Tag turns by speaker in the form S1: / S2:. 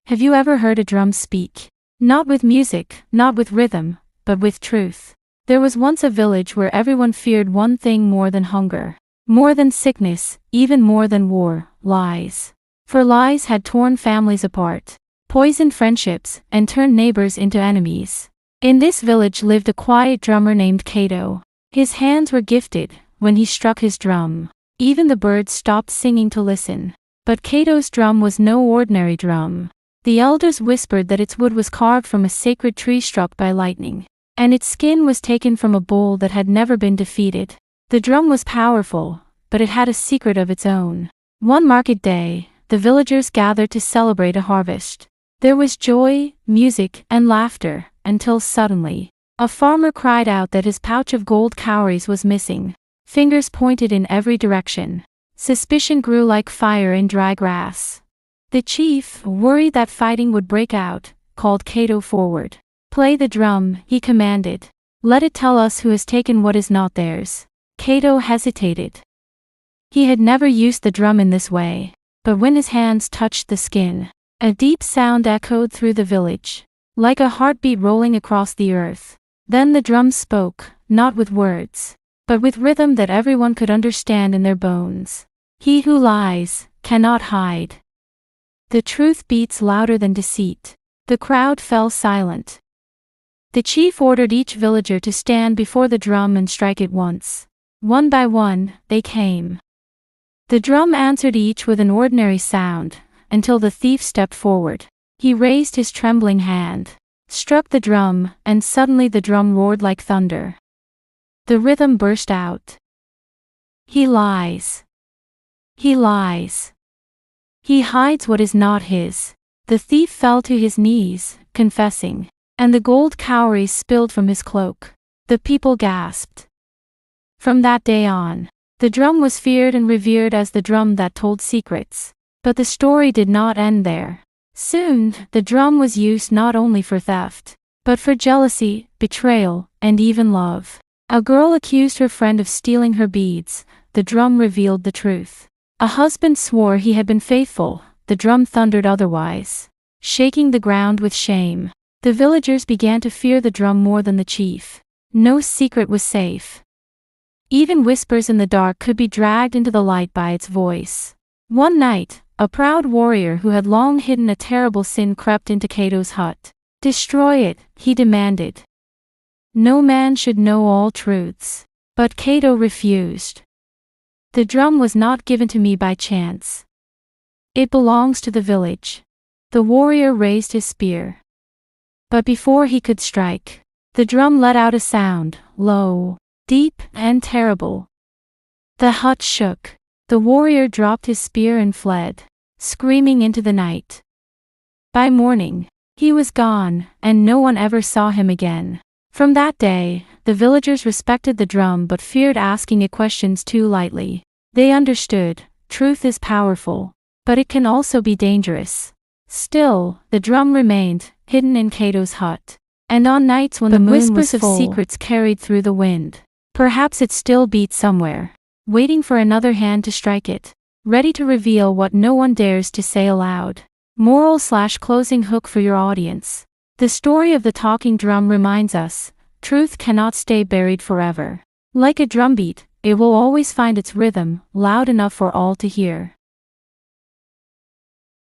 S1: Have you ever heard a drum speak? Not with music, not with rhythm, but with truth. There was once a village where everyone feared one thing more than hunger, more than sickness, even more than war: lies. For lies had torn families apart, poisoned friendships, and turned neighbors into enemies. In this village lived a quiet drummer named Cato. His hands were gifted. When he struck his drum, even the birds stopped singing to listen. But Cato's drum was no ordinary drum. The elders whispered that its wood was carved from a sacred tree struck by lightning, and its skin was taken from a bull that had never been defeated. The drum was powerful, but it had a secret of its own. One market day, the villagers gathered to celebrate a harvest. There was joy, music, and laughter, until suddenly, a farmer cried out that his pouch of gold cowries was missing. Fingers pointed in every direction. Suspicion grew like fire in dry grass. The chief, worried that fighting would break out, called Cato forward. "Play the drum," he commanded. "Let it tell us who has taken what is not theirs." Cato hesitated. He had never used the drum in this way, but when his hands touched the skin, a deep sound echoed through the village, like a heartbeat rolling across the earth. Then the drum spoke, not with words, but with rhythm that everyone could understand in their bones. "He who lies cannot hide. The truth beats louder than deceit." The crowd fell silent. The chief ordered each villager to stand before the drum and strike it once. One by one, they came. The drum answered each with an ordinary sound, until the thief stepped forward. He raised his trembling hand, struck the drum, and suddenly the drum roared like thunder. The rhythm burst out. "He lies. He lies. He hides what is not his." The thief fell to his knees, confessing, and the gold cowries spilled from his cloak. The people gasped. From that day on, the drum was feared and revered as the drum that told secrets. But the story did not end there. Soon, the drum was used not only for theft, but for jealousy, betrayal, and even love. A girl accused her friend of stealing her beads. The drum revealed the truth. A husband swore he had been faithful. The drum thundered otherwise, shaking the ground with shame. The villagers began to fear the drum more than the chief. No secret was safe. Even whispers in the dark could be dragged into the light by its voice. One night, a proud warrior who had long hidden a terrible sin crept into Cato's hut. "Destroy it," he demanded. No man should know all truths. But Cato refused. "The drum was not given to me by chance. It belongs to the village." The warrior raised his spear. But before he could strike, the drum let out a sound, low, deep, and terrible. The hut shook. The warrior dropped his spear and fled, screaming into the night. By morning, he was gone, and no one ever saw him again. From that day, the villagers respected the drum but feared asking it questions too lightly. They understood, truth is powerful, but it can also be dangerous. Still, the drum remained, hidden in Cato's hut. And on nights when the moon was full, secrets carried through the wind. Perhaps it still beats somewhere, waiting for another hand to strike it, ready to reveal what no one dares to say aloud. Moral/closing hook for your audience. The story of the talking drum reminds us, truth cannot stay buried forever. Like a drumbeat, it will always find its rhythm, loud enough for all to hear.